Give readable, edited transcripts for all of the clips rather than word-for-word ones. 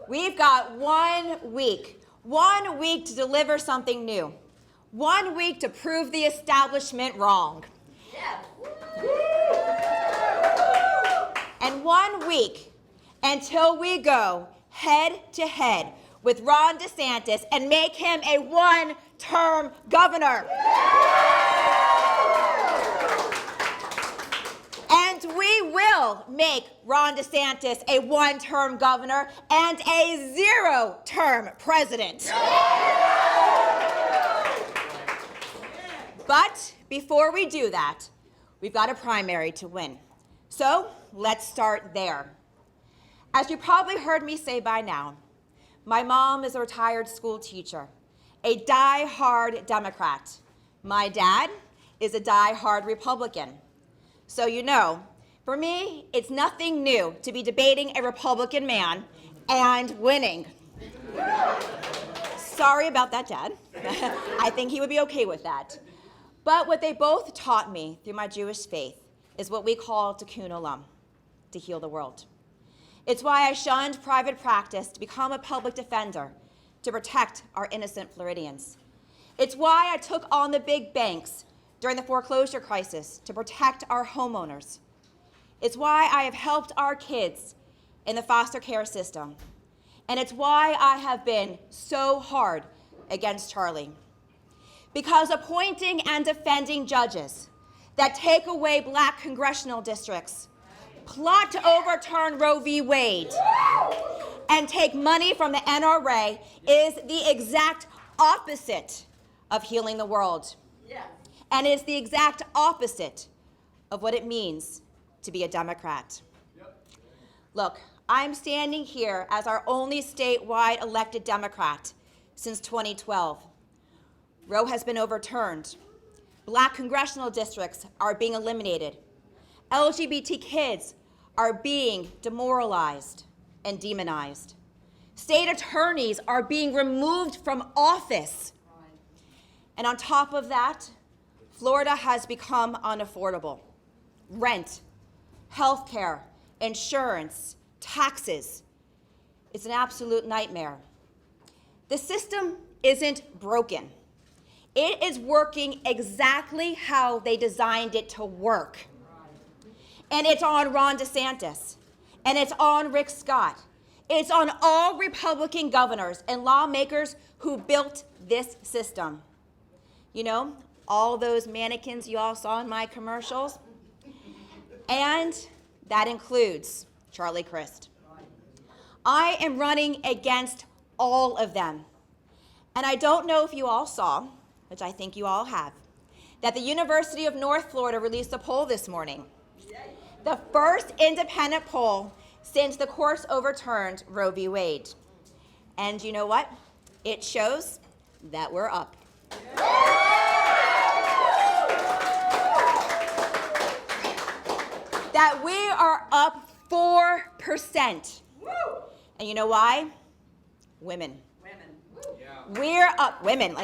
We've got 1 week. 1 week to deliver something new. 1 week to prove the establishment wrong. And 1 week until we go head to head with Ron DeSantis and make him a one-term governor. And we will make Ron DeSantis a one-term governor and a zero-term president. But before we do that, we've got a primary to win. So let's start there. As you probably heard me say by now, my mom is a retired school teacher, a die-hard Democrat. My dad is a die-hard Republican. So you know, for me, it's nothing new to be debating a Republican man and winning. Sorry about that, Dad. I think he would be okay with that. But what they both taught me through my Jewish faith is what we call tikkun olam, to heal the world. It's why I shunned private practice to become a public defender, to protect our innocent Floridians. It's why I took on the big banks during the foreclosure crisis to protect our homeowners. It's why I have helped our kids in the foster care system. And it's why I have been so hard against Charlie. Because appointing and defending judges that take away black congressional districts, plot to overturn Roe v. Wade, and take money from the NRA is the exact opposite of healing the world. And it's the exact opposite of what it means to be a Democrat. Look, I'm standing here as our only statewide elected Democrat since 2012. Roe has been overturned. Black congressional districts are being eliminated. LGBT kids are being demoralized and demonized. State attorneys are being removed from office. And on top of that, Florida has become unaffordable. Rent, healthcare, insurance, taxes. It's an absolute nightmare. The system isn't broken. It is working exactly how they designed it to work. And it's on Ron DeSantis. And it's on Rick Scott. It's on all Republican governors and lawmakers who built this system. You know, all those mannequins you all saw in my commercials. And that includes Charlie Crist. I am running against all of them. And I don't know if you all saw, which I think you all have, that the University of North Florida released a poll this morning. The first independent poll since the courts overturned Roe v. Wade. And you know what? It shows that we're up. That we are up 4%. And you know why? Women. We're up, women,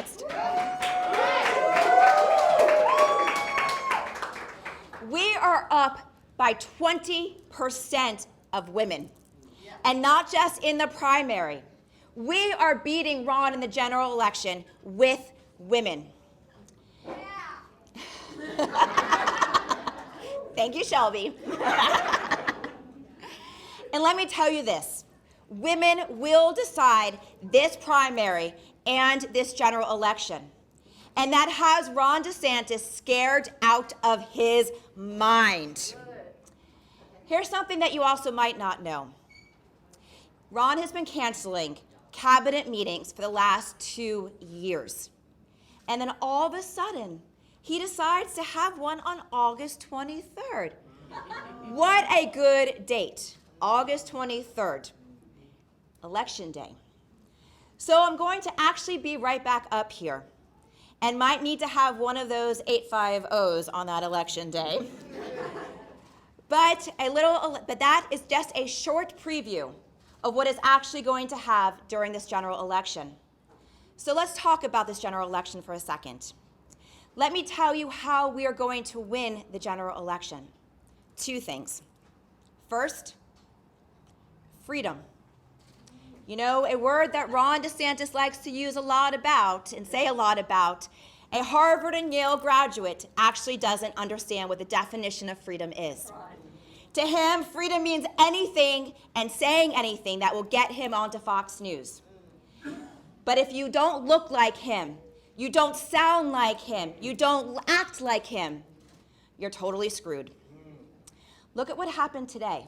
we are up by 20% of women. And not just in the primary. We are beating Ron in the general election with women. Thank you, Shelby. And let me tell you this. Women will decide this primary and this general election. And that has Ron DeSantis scared out of his mind. Here's something that you also might not know. Ron has been canceling cabinet meetings for the last 2 years. And then all of a sudden, he decides to have one on August 23rd. What a good date, August 23rd, Election Day. So I'm going to actually be right back up here and might need to have one of those 850s on that election day. But that is just a short preview of what is actually going to have during this general election. So let's talk about this general election for a second. Let me tell you how we are going to win the general election. 2 things. First, freedom. You know, a word that Ron DeSantis likes to use a lot about and say a lot about, a Harvard and Yale graduate actually doesn't understand what the definition of freedom is. To him, freedom means anything and saying anything that will get him onto Fox News. But if you don't look like him, you don't sound like him, you don't act like him, you're totally screwed. Look at what happened today.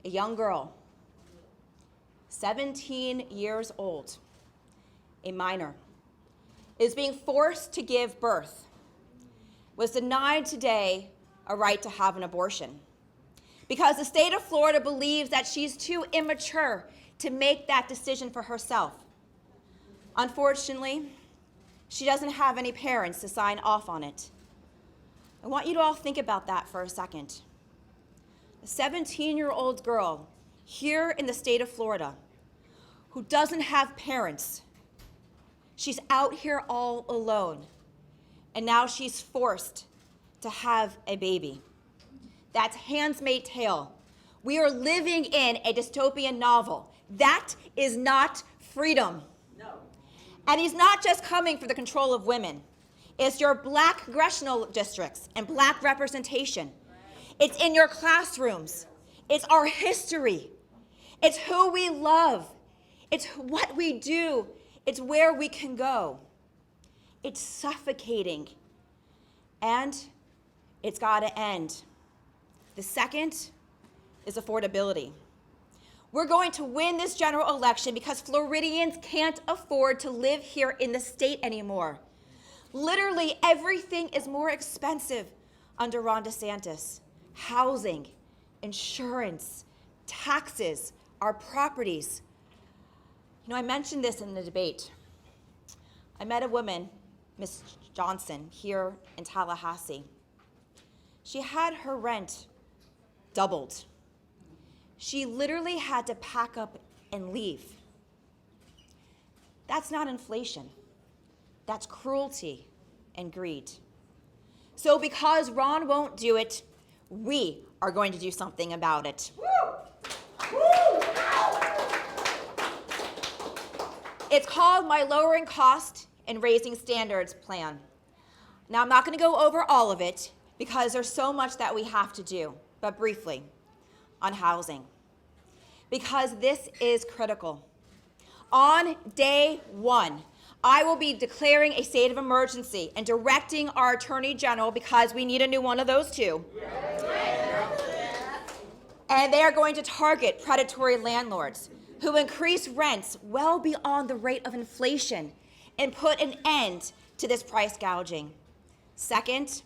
A young girl, 17 years old, a minor, is being forced to give birth, was denied today a right to have an abortion because the state of Florida believes that she's too immature to make that decision for herself. Unfortunately, she doesn't have any parents to sign off on it. I want you to all think about that for a second. A 17-year-old girl here in the state of Florida who doesn't have parents. She's out here all alone, and now she's forced to have a baby. That's Handmaid's Tale. We are living in a dystopian novel. That is not freedom. No. And he's not just coming for the control of women. It's your black congressional districts and black representation. It's in your classrooms. It's our history. It's who we love. It's what we do. It's where we can go. It's suffocating. And it's got to end. The second is affordability. We're going to win this general election because Floridians can't afford to live here in the state anymore. Literally everything is more expensive under Ron DeSantis. Housing, insurance, taxes, our properties. You know, I mentioned this in the debate. I met a woman, Miss Johnson, here in Tallahassee. She had her rent doubled. She literally had to pack up and leave. That's not inflation. That's cruelty and greed. So because Ron won't do it, we are going to do something about it. It's called my Lowering Cost and Raising Standards plan. Now, I'm not going to go over all of it because there's so much that we have to do, but briefly, on housing, because this is critical. On day one, I will be declaring a state of emergency and directing our Attorney General, because we need a new one of those too. And they are going to target predatory landlords who increase rents well beyond the rate of inflation and put an end to this price gouging. Second,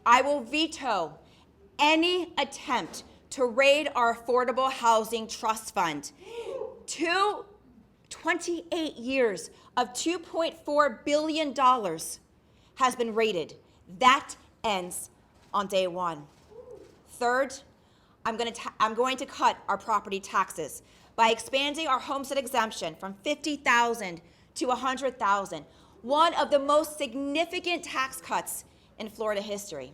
I will veto any attempt to raid our Affordable Housing Trust Fund. 28 years of $2.4 billion has been raided. That ends on day one. Third, I'm going to cut our property taxes by expanding our homestead exemption from $50,000 to $100,000, one of the most significant tax cuts in Florida history.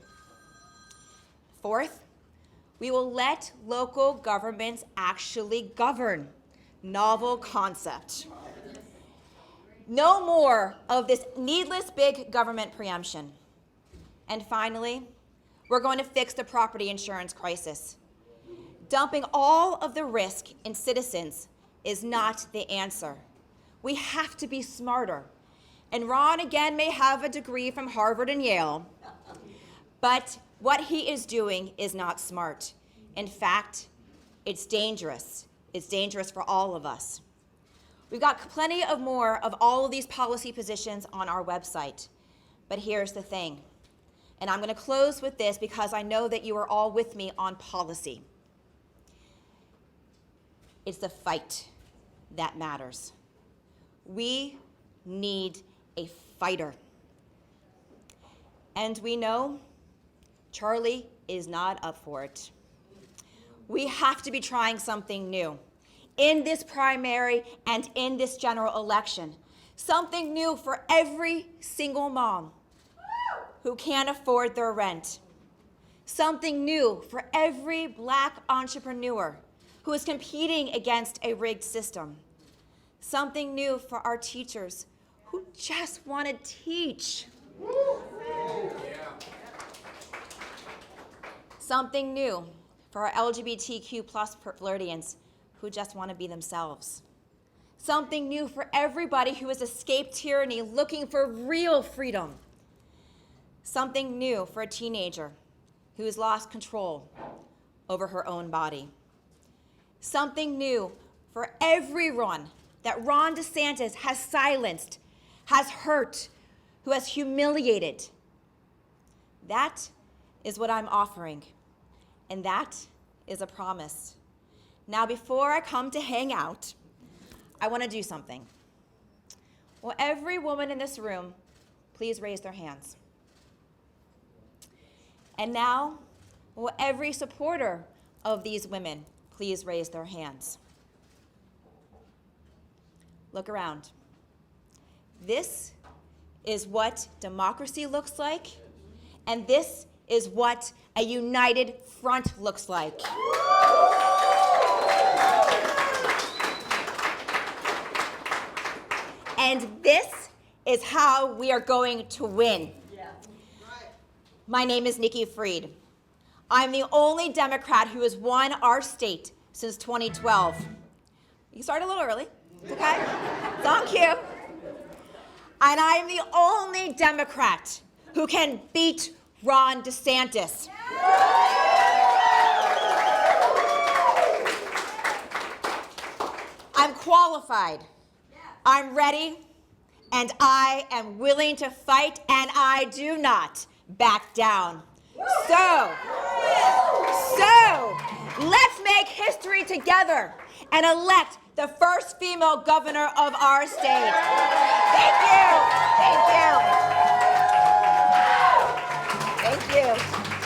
Fourth, we will let local governments actually govern. Novel concept. No more of this needless big government preemption. And finally, we're going to fix the property insurance crisis. Dumping all of the risk in citizens is not the answer. We have to be smarter. And Ron, again, may have a degree from Harvard and Yale, but what he is doing is not smart. In fact, it's dangerous. It's dangerous for all of us. We've got plenty of more of all of these policy positions on our website. But here's the thing, and I'm going to close with this because I know that you are all with me on policy. It's the fight that matters. We need a fighter. And we know Charlie is not up for it. We have to be trying something new in this primary and in this general election. Something new for every single mom who can't afford their rent. Something new for every black entrepreneur who is competing against a rigged system. Something new for our teachers who just want to teach. Something new for our LGBTQ plus Floridians who just want to be themselves. Something new for everybody who has escaped tyranny looking for real freedom. Something new for a teenager who has lost control over her own body. Something new for everyone that Ron DeSantis has silenced, has hurt, who has humiliated. That is what I'm offering, and that is a promise. Now, before I come to hang out, I want to do something. Will every woman in this room please raise their hands? And now, will every supporter of these women please raise their hands? Look around. This is what democracy looks like, and this is what a united front looks like. And this is how we are going to win. My name is Nikki Fried. I'm the only Democrat who has won our state since 2012. You started a little early, okay? It's on cue. And I'm the only Democrat who can beat Ron DeSantis. I'm qualified. I'm ready, and I am willing to fight, and I do not back down. So let's make history together and elect the first female governor of our state. Thank you.